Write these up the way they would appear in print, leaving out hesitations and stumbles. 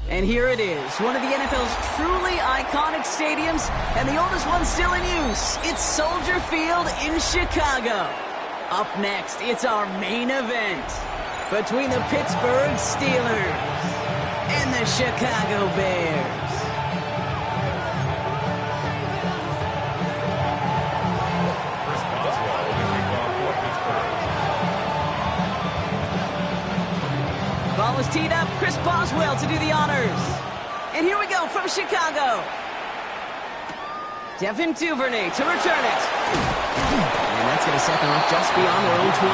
And here it is, one of the NFL's truly iconic stadiums, and the oldest one still in use. It's Soldier Field in Chicago. Up next, it's our main event between the Pittsburgh Steelers and the Chicago Bears. Ball is teed up. Chris Boswell to do the honors. And here we go from Chicago. Devin Duvernay to return it. And that's going to set them up just beyond their own 20.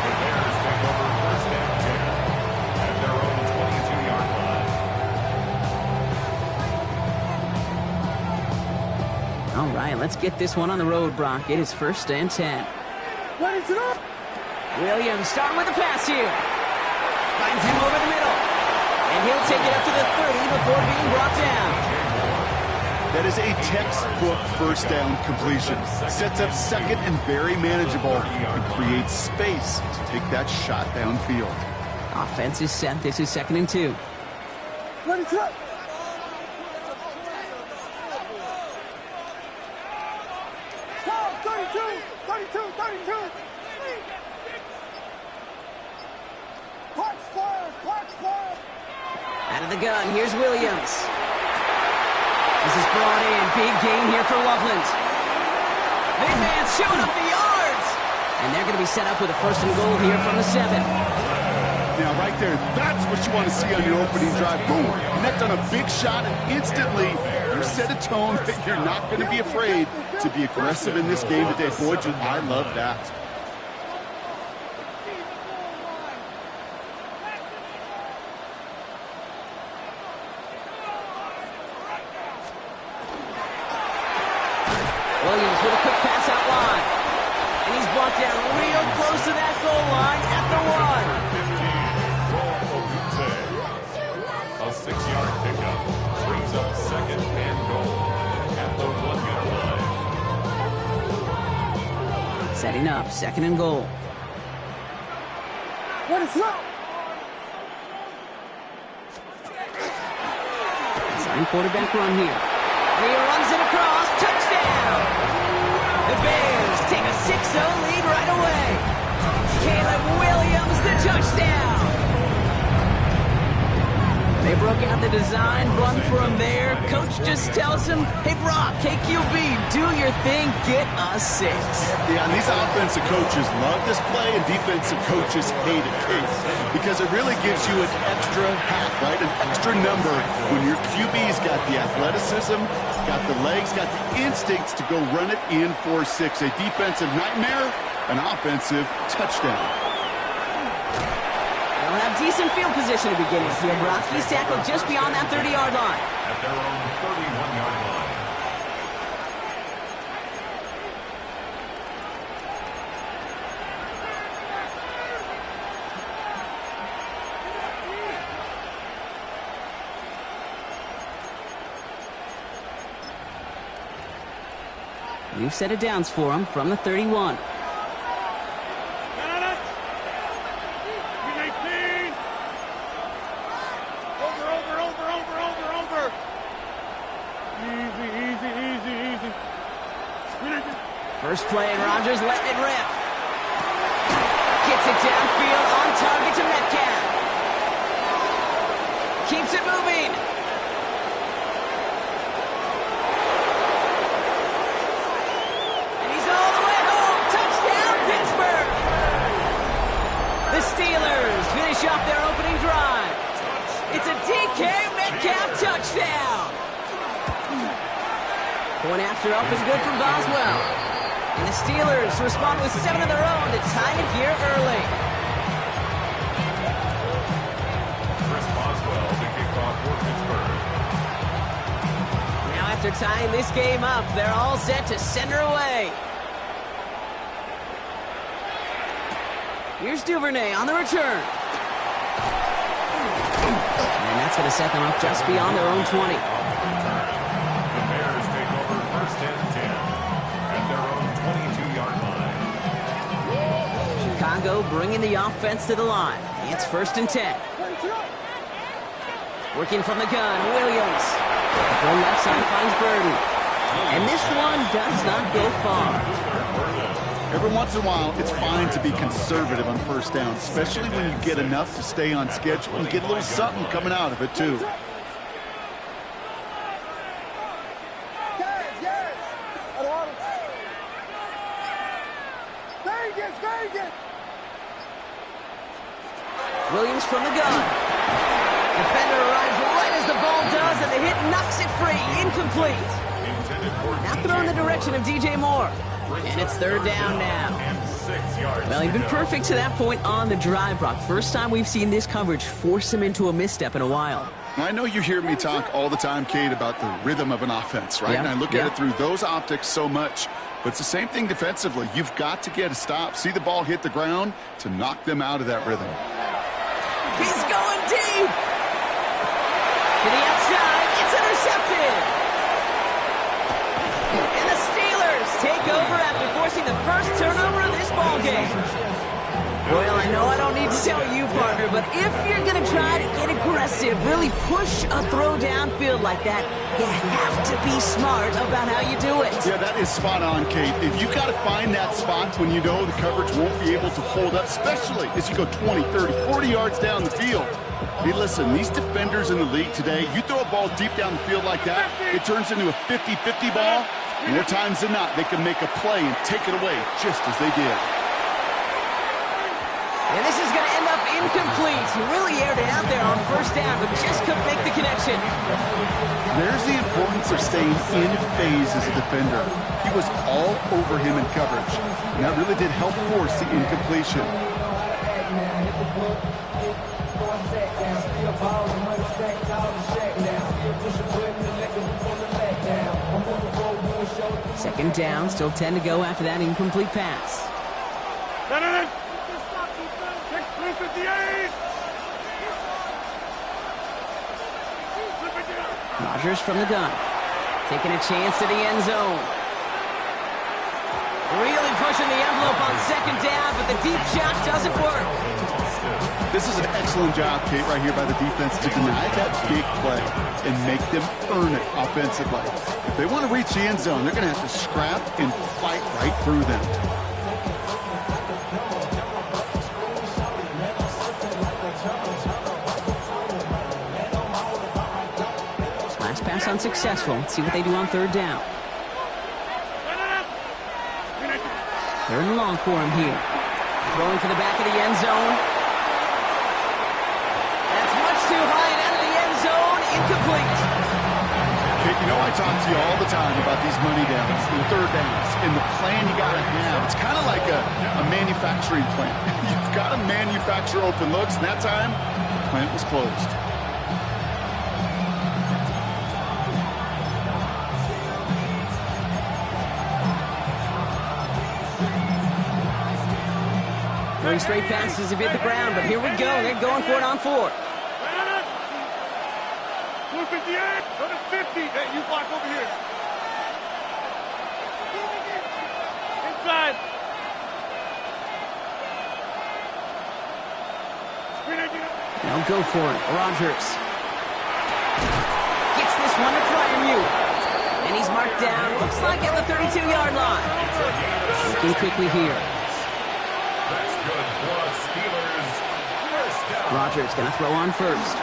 The Bears take over first down 10 at their own 22-yard line. All right, let's get this one on the road, Brock. It is first and 10. What is it up? Williams starting with the pass here. Finds him over the middle. And he'll take it up to the 30 before being brought down. That is a textbook first down completion. Sets up second and very manageable and creates space to take that shot downfield. Offense is set. This is second and 2. What is it up? Out of the gun, here's Williams. This is brought in. Big gain here for Loveland. Big man showing up the yards. And they're going to be set up with a first and goal here from the 7. Now, right there, that's what you want to see on your opening drive. Boom. Connect on a big shot, and instantly you set a tone that you're not going to be afraid to be aggressive in this game today. Boy, I love that. Williams with a quick pass out wide. And he's brought down real close to that goal line at the 1. A 6-yard pickup brings up second and goal at the 1-yard line. Setting up, second and goal. What is up? Sign quarterback run here. And he runs it across. Touchdown! The Bears take a 6-0 lead right away. Caleb Williams, the touchdown! They broke out the design run for him there. Coach just tells him, hey, Brock, KQB, do your thing, get a 6. Yeah, and these offensive coaches love this play, and defensive coaches hate it too, because it really gives you an extra hat, right? An extra number when your QB's got the athleticism, got the legs, got the instincts to go run it in for 6. A defensive nightmare, an offensive touchdown. They'll have decent field position to begin with here, Brock. He's tackled just beyond that 30-yard line. At their own 31-yard line. New set of downs for him from the 31. First play, and Rodgers letting it rip. Gets it downfield, on target to Metcalf. Keeps it moving. And he's all the way home. Touchdown, Pittsburgh. The Steelers finish off their opening drive. It's a DK Metcalf touchdown. Going after up is good from Boswell. And the Steelers respond with 7 of their own to tie it here early. Chris Boswell to kick off for Pittsburgh. Now after tying this game up, they're all set to send her away. Here's Duvernay on the return. And that's going to set them up just beyond their own 20. The Bears take over first and 10 at their own 22-yard line. Chicago bringing the offense to the line. It's 1st and 10. Working from the gun, Williams. The left side finds Beardown. And this one does not go far. Every once in a while, it's fine to be conservative on 1st down, especially when you get enough to stay on schedule and get a little something coming out of it, too. Williams from the gun. Defender arrives right as the ball does, and the hit knocks it free. Incomplete. Now thrown in the direction of DJ Moore. And it's 3rd down now. Well, he's been perfect to that point on the drive, Brock. First time we've seen this coverage force him into a misstep in a while. I know you hear me talk all the time, Kate, about the rhythm of an offense, right? Yeah. And I look at it through those optics so much. But it's the same thing defensively. You've got to get a stop, see the ball hit the ground to knock them out of that rhythm. He's going deep. To the outside. It's intercepted. And the Steelers take over after forcing the first turnover of this ball game. Well, I know I don't need to tell you, partner, but if you're going to try to get aggressive, really push a throw downfield like that, you have to be smart about how you do it. Yeah, that is spot on, Kate. If you've got to find that spot when you know the coverage won't be able to hold up, especially as you go 20, 30, 40 yards down the field. Hey, listen, these defenders in the league today, you throw a ball deep down the field like that, it turns into a 50-50 ball. More times than not, they can make a play and take it away just as they did. And this is going to end up incomplete. He really aired it out there on 1st down, but just couldn't make the connection. There's the importance of staying in phase as a defender. He was all over him in coverage, and that really did help force the incompletion. Second down, still 10 to go after that incomplete pass. Rodgers from the gun. Taking a chance to the end zone. Really pushing the envelope on 2nd down, but the deep shot doesn't work. This is an excellent job, Kate, right here by the defense to deny that big play and make them earn it offensively. If they want to reach the end zone, they're going to have to scrap and fight right through them. Last pass unsuccessful. Let's see what they do on 3rd down. 3rd and long for him here. Throwing to the back of the end zone. That's much too high and out of the end zone. Incomplete. Kate, you know I talk to you all the time about these money downs and 3rd downs and the plan you got to have. It's kind of like a manufacturing plant. You've got to manufacture open looks, and that time, the plant was closed. Three straight passes have hit the ground, but here we go. They're going for it on 4th. 258, go to 50. Hey, you block over here. Inside. Now go for it. Rodgers gets this one to Fryermuth. And he's marked down, looks like at the 32-yard line. Looking quickly here. Rodgers going to throw on 1st.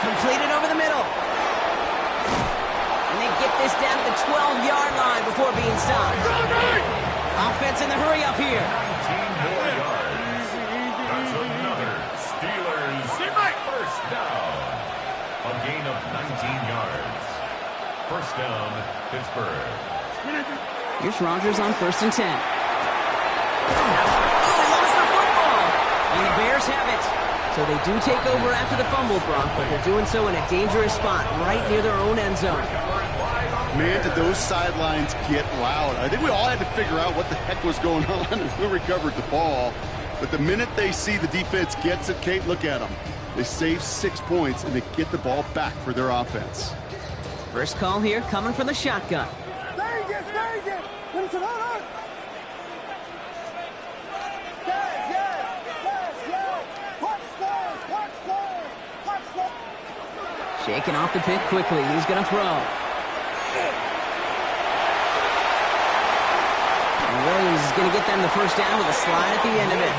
Completed over the middle. And they get this down to the 12-yard line before being stopped. Offense in the hurry up here. 19 more yards. That's another Steelers 1st down. A gain of 19 yards. 1st down, Pittsburgh. Here's Rodgers on 1st and 10. Oh, he lost the football. And the Bears have it. So they do take over after the fumble, Brock, but they're doing so in a dangerous spot right near their own end zone. Man, did those sidelines get loud. I think we all had to figure out what the heck was going on and who recovered the ball. But the minute they see the defense gets it, Kate, look at them. They save 6 points, and they get the ball back for their offense. First call here coming from the shotgun. Vegas, Vegas. What is it on? Shaking off the pick quickly. He's going to throw. And Williams is going to get them the first down with a slide at the end of it.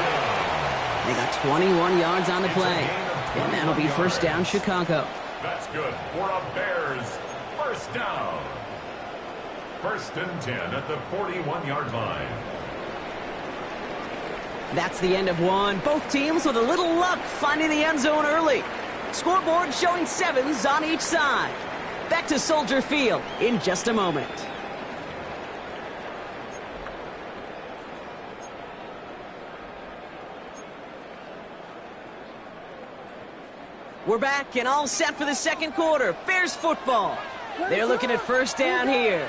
They got 21 yards on the play. And that'll be first down, Chicago. That's good for a Bears first down. First and 10 at the 41-yard line. That's the end of one. Both teams with a little luck finding the end zone early. Scoreboard showing 7s on each side. Back to Soldier Field in just a moment. We're back and all set for the second quarter. Bears football. They're looking at first down here.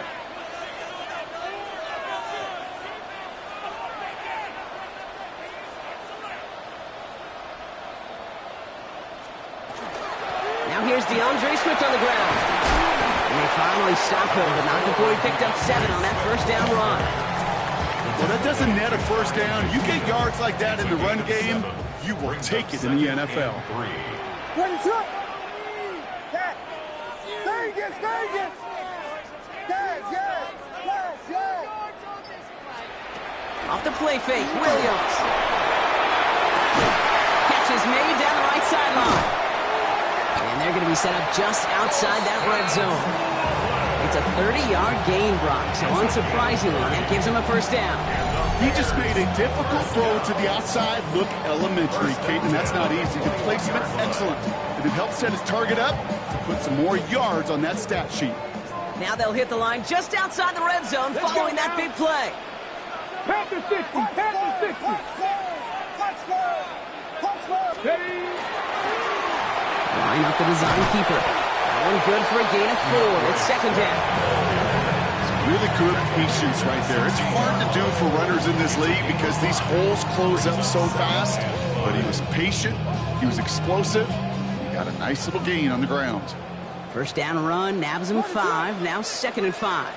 Now here's DeAndre Swift on the ground. And they finally stop him, but not before he picked up 7 on that first down run. Well, that doesn't net a first down. You get yards like that in the run game, you will take it in the NFL. Ready, shot! Vegas! Yes! Off the play fake, Williams. Catch is made down the right sideline. And they're going to be set up just outside that red zone. It's a 30-yard gain, Brock, so unsurprisingly, that gives him a first down. He just made a difficult throw to the outside. Look elementary, Caden. That's not easy. The placement, excellent. And it helps set his target up to put some more yards on that stat sheet. Now they'll hit the line just outside the red zone following that big play. Panther 60! Panther 60! Line up the design keeper. That one good for a gain of 4. It's second down. Really good patience right there. It's hard to do for runners in this league because these holes close up so fast. But he was patient. He was explosive. He got a nice little gain on the ground. First down run, nabs him 5. Now second and 5.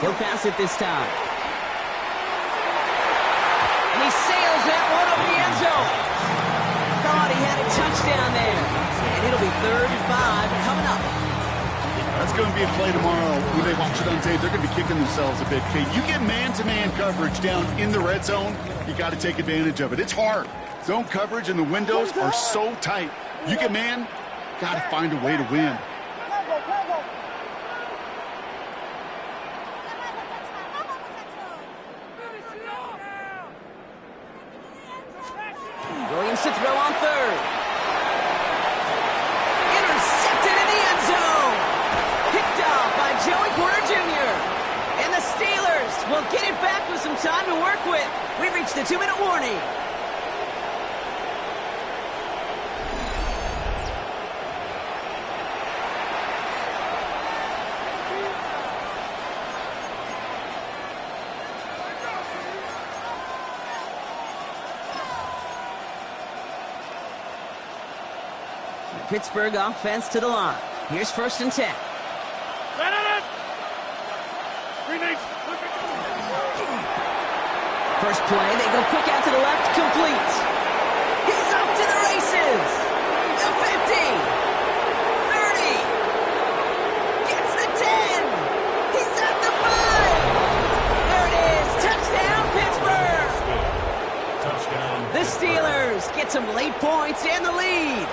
He'll pass it this time. And he sails that one over the end zone. Thought he had a touchdown there. And it'll be 3rd and 5 coming up. That's going to be a play tomorrow. When they watch it on tape, they're going to be kicking themselves a bit. Okay, you get man-to-man coverage down in the red zone, you got to take advantage of it. It's hard. Zone coverage and the windows are so tight. You get man, got to find a way to win. Williams to throw on 3rd. Intercepted in the end zone. Picked off by Joey Porter Jr. And the Steelers will get it back with some time to work with. We reached the 2-minute warning. Pittsburgh offense to the line. Here's first and 10. First play, they go quick out to the left, complete. He's off to the races. The 50. 30. Gets the 10. He's at the 5. There it is. Touchdown, Pittsburgh. Touchdown. The Steelers get some late points and the lead.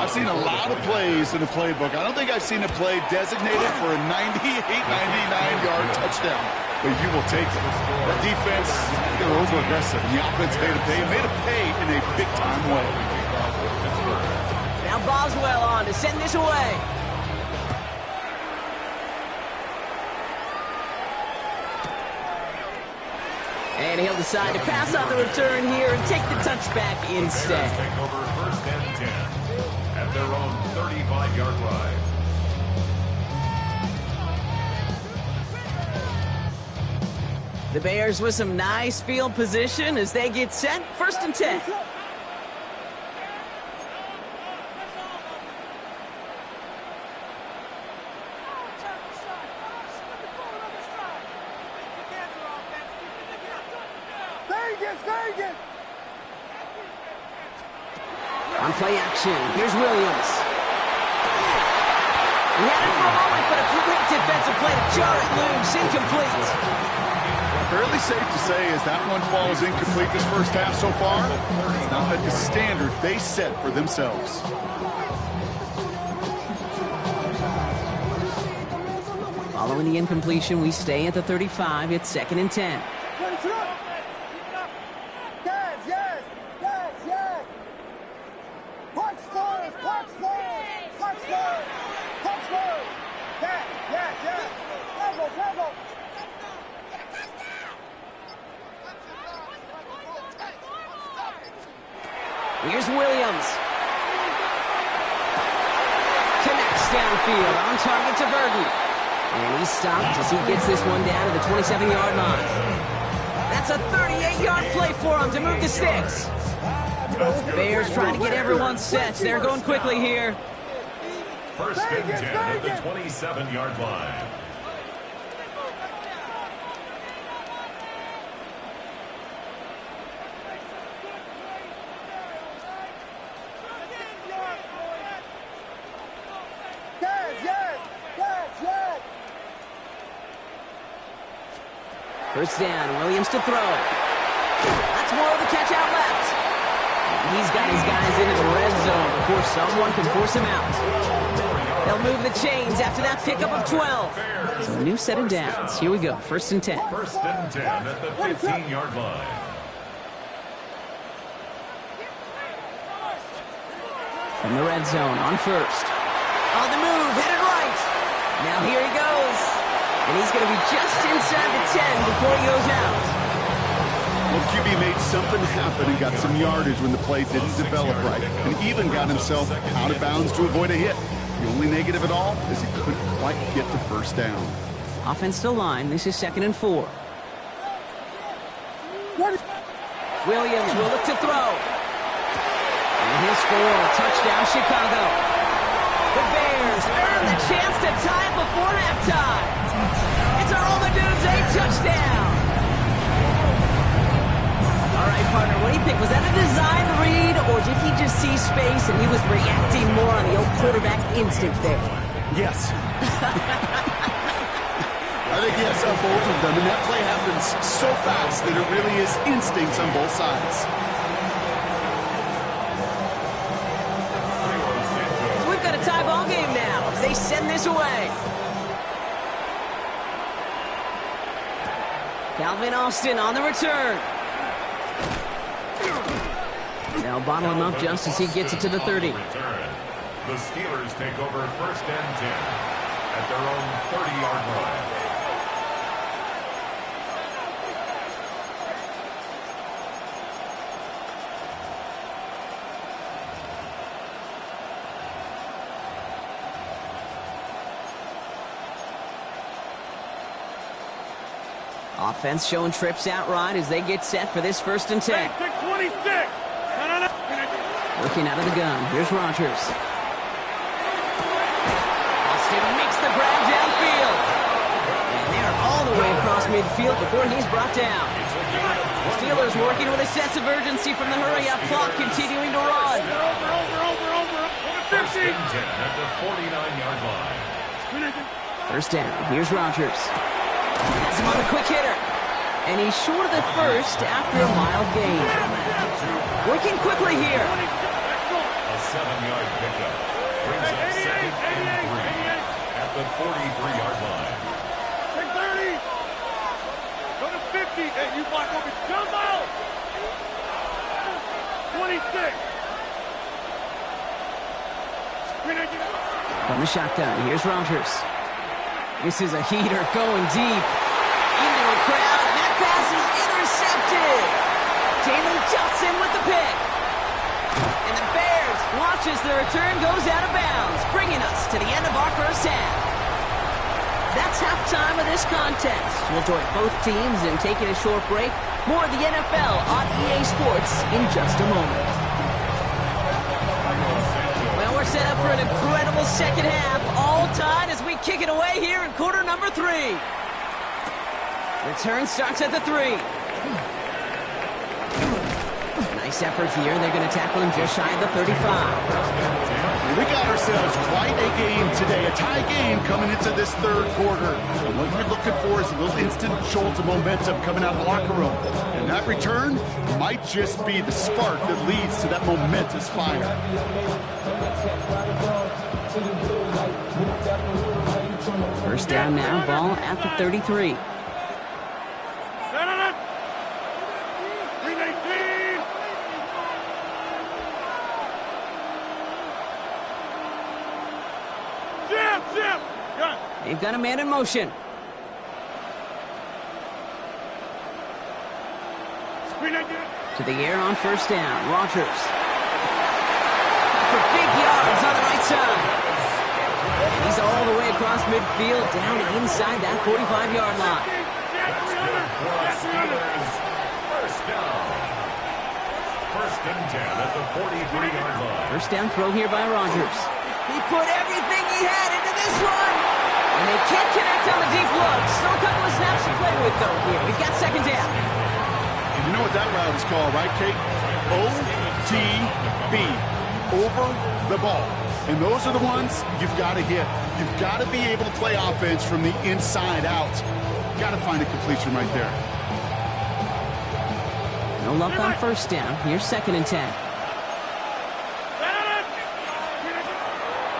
I've seen a lot of plays in the playbook. I don't think I've seen a play designated for a 98, 99-yard touchdown, but you will take it. The defense, they're over-aggressive, and the offense made a pay in a big-time way. Now Boswell on to send this away. And he'll decide to pass on the return here and take the touchback instead. Take over first and 10 at their own 35-yard line. The Bears with some nice field position as they get set. First and 10. On play action, here's Williams. He had it for a moment, but a great defensive play to jar it loose. Incomplete. Fairly safe to say as that one falls incomplete this first half so far, it's not at the standard they set for themselves. Following the incompletion, we stay at the 35. It's 2nd and 10. Here's Williams. Connects downfield, on target to Burden. And he's stopped as he gets this one down to the 27-yard line. That's a 38-yard play for him to move the sticks. Bears trying to get everyone set. They're going quickly here. 1st and 10 at the 27-yard line. First down, Williams to throw. That's more of the catch out left. And he's got his guys into the red zone before someone can force him out. They'll move the chains after that pickup of 12. So a new set of downs. Here we go, 1st and 10. 1st and 10 at the 15-yard line. From the red zone on 1st. On the move, headed right. Now here he goes. And he's going to be just inside the 10 before he goes out. Well, QB made something happen and got some yardage when the play didn't develop right, and even got himself out of bounds to avoid a hit. The only negative at all is he couldn't quite get the first down. Offensive line, this is 2nd and 4. Williams will look to throw. And he'll score a touchdown, Chicago. The Bears earn the chance to tie it before halftime. It's a Romadudes 8 touchdown. All right, partner, what do you think? Was that a design read, or did he just see space and he was reacting more on the old quarterback instinct there? Yes. I think yes on both of them, and that play happens so fast that it really is instincts on both sides. So we've got a tie ball game now as they send this away. Calvin Austin on the return. They'll bottle him up just as he gets it to the 30. The Steelers take over 1st and 10 at their own 30-yard line. Offense showing trips out right as they get set for this 1st and 10. 26. Looking out of the gun. Here's Rodgers. Austin makes the grab downfield. And they're all the way across midfield before he's brought down. The Steelers working with a sense of urgency from the hurry-up clock, continuing to run. Over. 1st and 10 at the 49-yard line. 1st down. Here's Rodgers. Has him on a quick hitter. And he's short of the first after a mild gain. Working quickly here. A 7-yard pickup brings up 2nd and 3 at the 43-yard line. 30. Go to 50. Hey, you block over. Jump out. 26. From the shotgun, here's Rodgers. This is a heater going deep into a crowd, and that pass is intercepted. Jalen Johnson with the pick. And the Bears watch as the return goes out of bounds, bringing us to the end of our 1st half. That's halftime of this contest. We'll join both teams in taking a short break. More of the NFL on EA Sports in just a moment. Well, we're set up for an incredible 2nd half, all tied as we kick it away here in quarter number 3. Return starts at the 3. Nice effort here. They're going to tackle him just shy of the 35. We got ourselves quite a game today, a tie game coming into this third quarter. And what you're looking for is a little instant jolt of momentum coming out of the locker room. And that return might just be the spark that leads to that momentous fire. First down now, ball at the 33. They've got a man in motion. To the air on first down. Rogers. For big yards on the right side. And he's all the way across midfield, down inside that 45-yard line. First down. First and 10 at the 43-yard line. First down throw here by Rogers. He put everything he had into this one. And they can't connect on the deep look. Still a couple of snaps to play with, though, here. We've got second down. And you know what that route is called, right, Kate? OTB. Over the ball. And those are the ones you've got to hit. You've got to be able to play offense from the inside out. Got to find a completion right there. No luck on first down. Here's second and 10.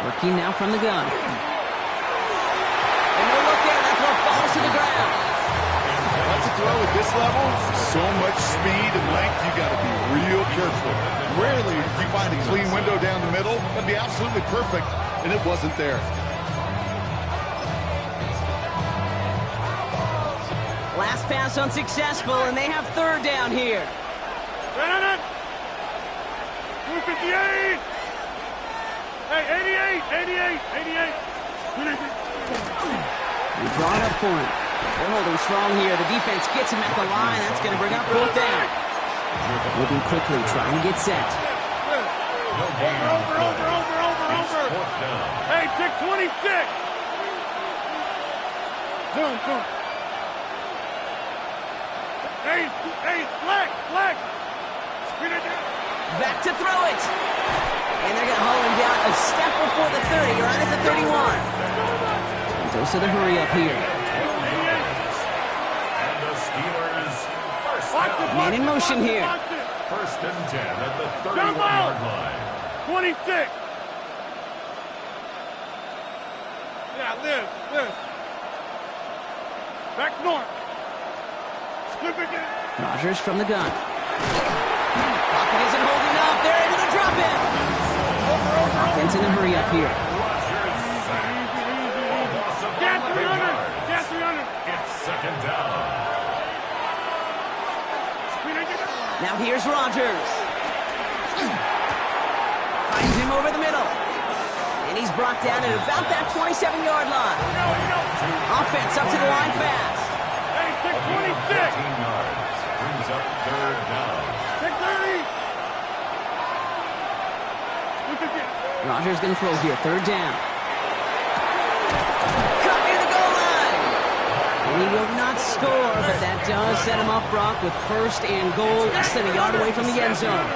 Working now from the gun. And no look there. That throw falls to the ground. That's a throw at this level. So much speed and length, you got to be real careful. Rarely do you find a clean window down the middle. That'd be absolutely perfect, and it wasn't there. Last pass unsuccessful, and they have third down here. 258! Hey, 88! We draw it up for him. They're holding strong here. The defense gets him at the line. That's going to bring up fourth down. Moving quickly, trying to get set. Over. Hey, take 26! Boom. Hey, flex! Back to throw it. And they're going to haul him down a step before the 30, right at the 31. And goes to the hurry up here. And the Steelers first down. Man in motion here. First and 10 at the 31-yard line. 26! Yeah, Liz. Back north. Rogers from the gun. Pocket isn't holding up. They're able to drop him. Offense in a hurry up here. Get 300. It's second down. Now here's Rogers. Finds him over the middle. And he's brought down at about that 27-yard line. Offense up to the line fast. Hey, take 26. 15 yards. Brings up third down. Take 30. Rogers going to throw here. Third down. Cut near the goal line. And he will not score, but that does set him up, Brock, with first and goal, less than a yard away from the end zone.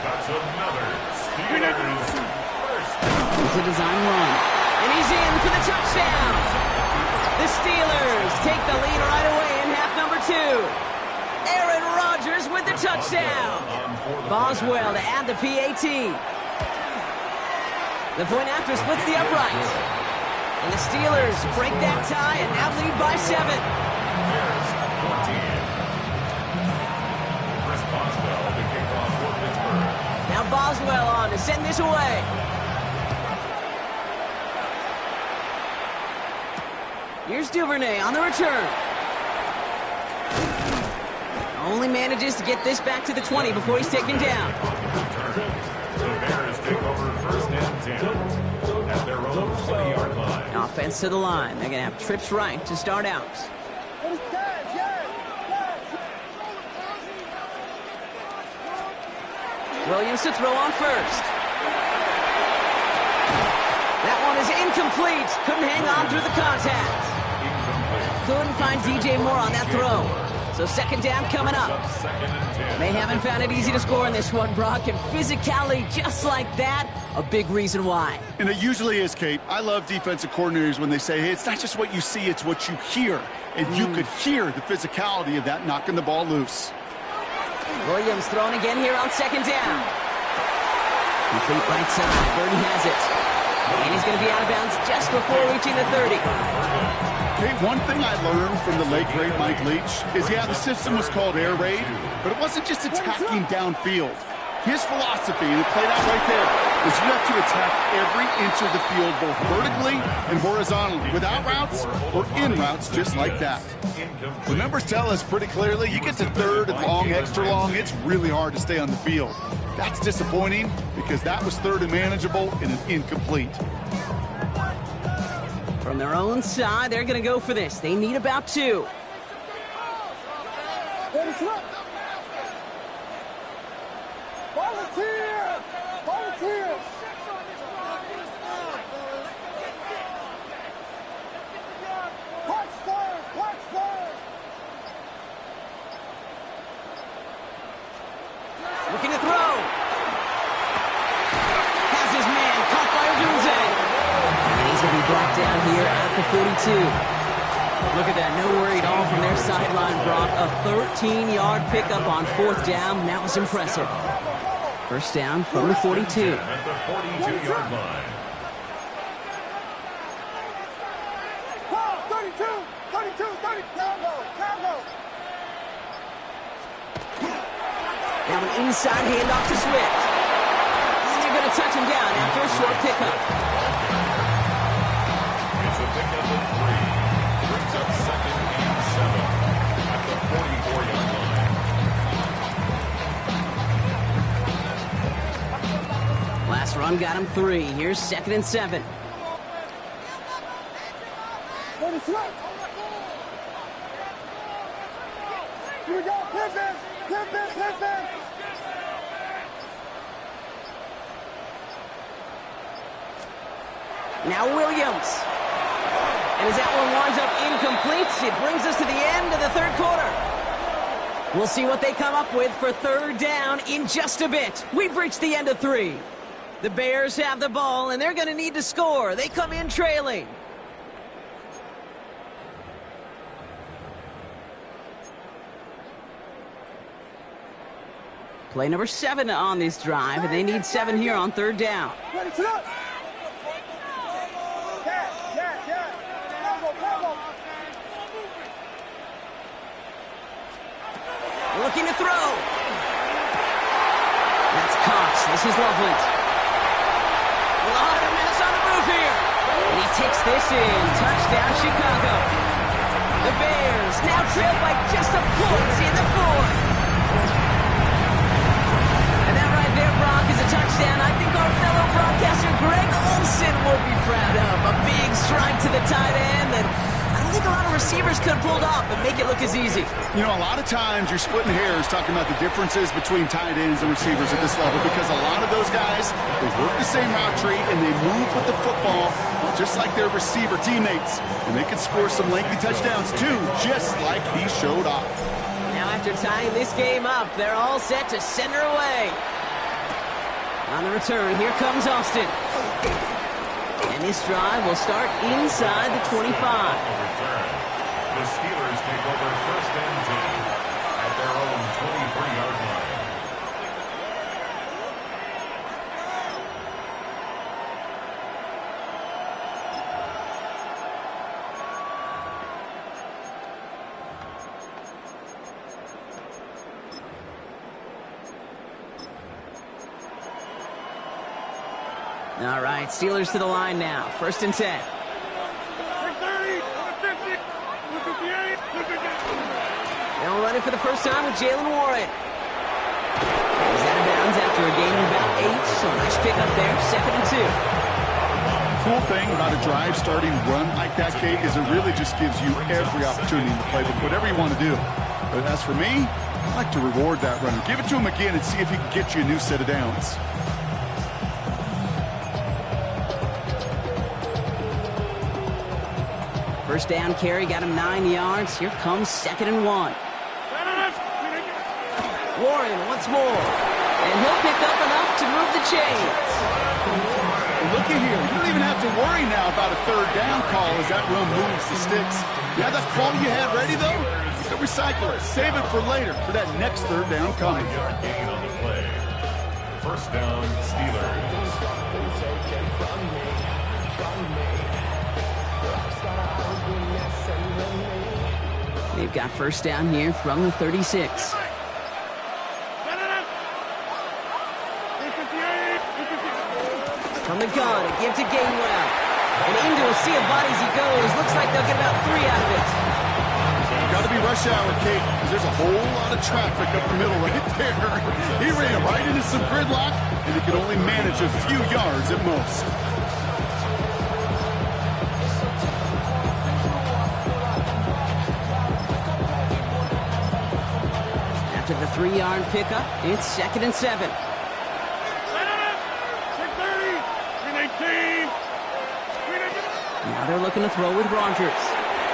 That's another Steelers first down. It's a design run. And he's in for the touchdown. The Steelers take the lead right away in half number 2. Aaron Rodgers with the touchdown. Boswell to add the PAT. The point after splits the uprights. And the Steelers break that tie and now lead by 7. Here's 14. Chris Boswell to kick off for Pittsburgh. Now Boswell on to send this away. Here's Duvernay on the return. Only manages to get this back to the 20 before he's taken down. The Bears take over first and 10 at their own 20-yard line. Offense to the line. They're going to have trips right to start out. Williams to throw on first. That one is incomplete. Couldn't hang on through the contact. Couldn't find DJ Moore on that throw. So second down coming up. They haven't found it easy to score in this one, Brock, and physicality just like that, a big reason why. And it usually is, Kate. I love defensive coordinators when they say, hey, it's not just what you see, it's what you hear. And you could hear the physicality of that knocking the ball loose. Williams thrown again here on second down. Complete right side. Birdie has it. And he's going to be out of bounds just before reaching the 30. Okay, one thing I learned from the late, great Mike Leach is, yeah, the system was called air raid, but it wasn't just attacking downfield. His philosophy, and it played out right there, is you have to attack every inch of the field, both vertically and horizontally, without routes or in routes just like that. The numbers tell us pretty clearly, you get to third and long, extra long, it's really hard to stay on the field. That's disappointing because that was third and manageable and an incomplete. From their own side, they're going to go for this. They need about 2. Volunteer! Volunteer! Punch stars! Punch stars! Looking to throw. Has his man caught by Odunze. And he's going to be brought down here at the 42. Look at that, no worry at all from their sideline, Brock. A 13-yard pickup on fourth down. That was impressive. First down from the 42. At the 42-yard line. 32, Cowgo, Cowgo. Now an inside handoff to Swift. And they're going to touch him down after a short pickup. It's a pickup of 3. Brings up second and 7 at the 44-yard line. Last run got him 3. Here's second and 7. Ready, slip. Here we go, Pippin, Pippin, Pippin. Now Williams. And as that one winds up incomplete, it brings us to the end of the third quarter. We'll see what they come up with for third down in just a bit. We've reached the end of 3. The Bears have the ball, and they're going to need to score. They come in trailing. Play number 7 on this drive, and they need 7 here on third down. Ready, slip. Yeah. Cowgo. Looking to throw. That's Cox. This is Loveland. A lot of mess on the move here. And he takes this in. Touchdown, Chicago. The Bears now trail by just a point in the 4th. And that right there, Brock, is a touchdown I think our fellow broadcaster Greg Olsen would be proud of. A big strike to the tight end that I don't think a lot of receivers could have pulled off and make it look as easy. You know, a lot of times you're splitting hairs talking about the differences between tight ends and receivers at this level because a lot of those guys, they work the same route tree and they move with the football just like their receiver teammates. And they can score some lengthy touchdowns too, just like he showed off. Now after tying this game up, they're all set to send her away. On the return, here comes Austin. And this drive will start inside the 25. The Steelers take over first and 10 at their own 23-yard line. All right, Steelers to the line now. First and 10. 30, 50, 58, 58. They'll run it for the first time with Jalen Warren. He's out of bounds after a gain of about 8, so nice pick up there. Second and 2. Cool thing about a drive starting run like that, Kate, is it really just gives you every opportunity in the playbook, whatever you want to do. But as for me, I like to reward that runner. Give it to him again and see if he can get you a new set of downs. First down carry got him 9 yards. Here comes second and 1. Warren once more. And he'll pick up enough to move the chains. Looky here. You don't even have to worry now about a third down call as that run moves the sticks. You have that call you had ready, though? You can recycle it. Save it for later for that next third down coming. 5-yard gain on the play. First down, Steelers. They've got first down here from the 36. From the gun, a give to Gainwell. And into a sea of bodies he goes. Looks like they'll get about 3 out of it. Got to be rush hour, Kate, because there's a whole lot of traffic up the middle right there. He ran right into some gridlock, and he could only manage a few yards at most. After the 3-yard pickup, it's 2nd and 7. Now they're looking to throw with Rogers.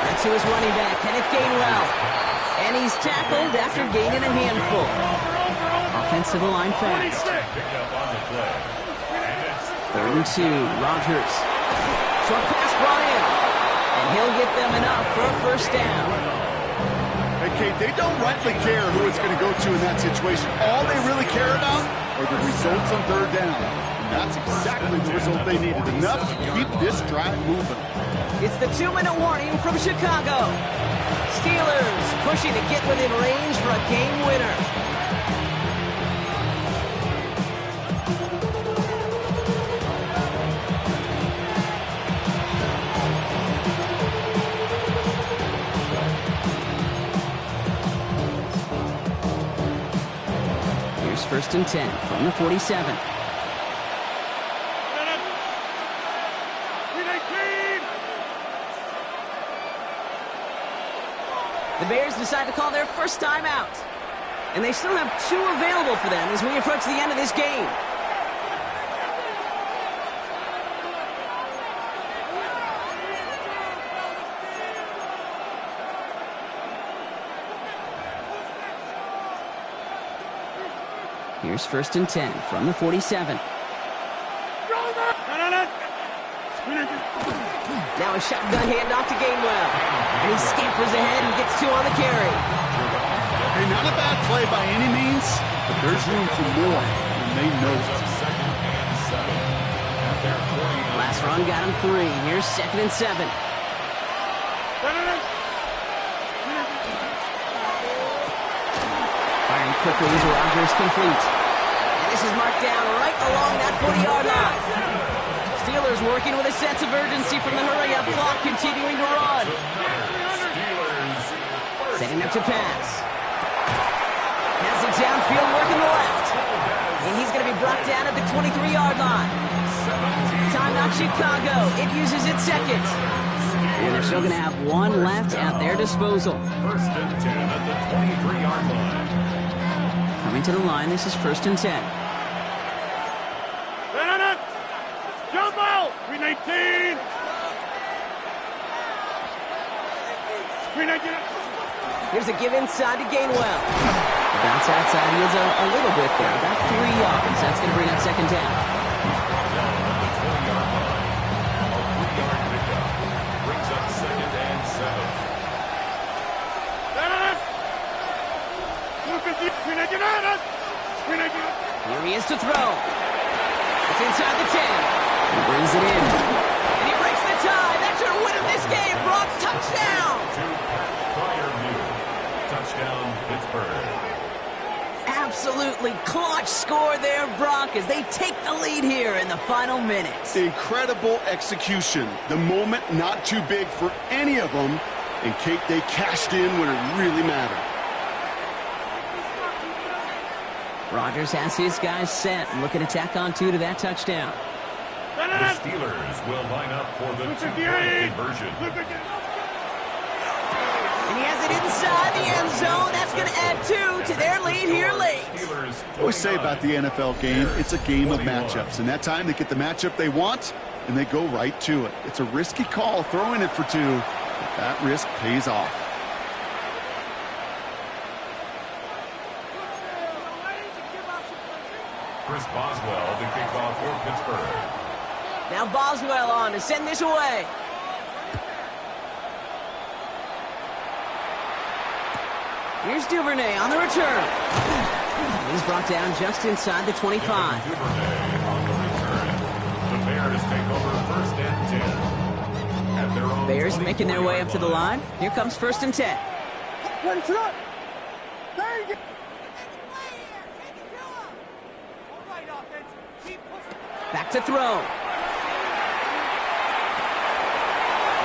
That's to his running back, Kenneth Gainwell. And he's tackled after gaining a handful. Offensive line fast. 3rd and 2, Rogers. Short pass brought in. And he'll get them enough for a first down. Hey, Kate, they don't rightly care who it's going to go to in that situation. All they really care about are the results on third down. And that's exactly the result they needed. Enough to keep this drive moving. It's the 2-minute warning from Chicago. Steelers pushing to get within range for a game winner. Here's 1st and 10 from the 47. The Bears decide to call their first time out. And they still have 2 available for them as we approach the end of this game. Here's 1st and 10 from the 47. Now a shotgun handoff to Gainwell. And he scampers ahead and gets 2 on the carry. Hey, not a bad play by any means, but there's room for more, and they know it. Last run got him 3. Here's 2nd and 7. Firing quickly as Rogers complete. And this is marked down right along that 40-yard line. Steelers working with a sense of urgency from the hurry-up clock, continuing to run. Setting up to pass. Pass it downfield, working the left. And he's going to be brought down at the 23-yard line. Timeout Chicago. It uses its 2nd. And they're still going to have 1 left at their disposal. 1st and 10 at the 23-yard line. Coming to the line, this is 1st and 10. Jump out! 319! Here's a give inside to Gainwell. Bounce outside. He is a little bit there, about 3 yards. That's going to bring up 2nd down. Brings up 2nd and 7. Here he is to throw. It's inside the 10. He brings it in. And he breaks the tie. That should win him this game. Brock, touchdown. Touchdown, Pittsburgh. Absolutely clutch score there, Brock, as they take the lead here in the final minutes. Incredible execution. The moment not too big for any of them. And, Kate, they cashed in when it really mattered. Rodgers has his guys set and looking to tack on 2 to that touchdown. The Steelers will line up for the 2-point conversion. And he has it inside the end zone. That's going to add 2 to their lead here late. I always say about the NFL game, it's a game of matchups. And that time they get the matchup they want, and they go right to it. It's a risky call throwing it for 2, but that risk pays off. Chris Boswell to kick off for Pittsburgh. Now Boswell on to send this away. Here's Duvernay on the return. He's brought down just inside the 25. Duvernay on the return. The Bears take over first and 10. At their own Bears making their way up to the line. Here comes first and 10. Ready for that? There you go. Back to throw.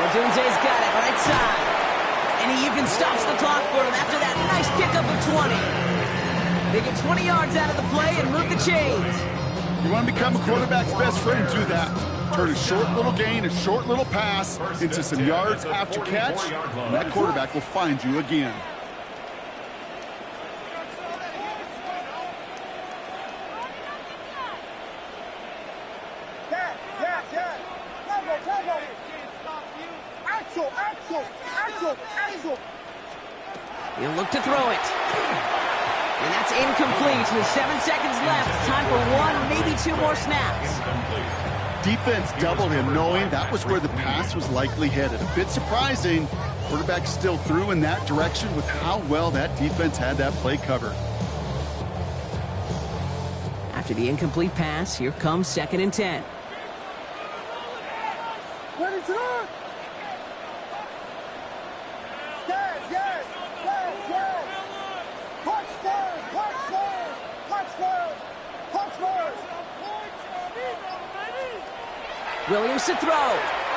Odunze's got it right side. And he even stops the clock for him after that nice pickup of 20. They get 20 yards out of the play and move the chains. You want to become a quarterback's best friend, do that. Turn a short little gain, a short little pass into some yards after catch, and that quarterback will find you again. He'll look to throw it. And that's incomplete with 7 seconds left. Time for one, maybe two more snaps. Defense doubled him, knowing that was where the pass was likely headed. A bit surprising. Quarterback still threw in that direction with how well that defense had that play covered. After the incomplete pass, here comes second and 10. Ready for that? Williams to throw.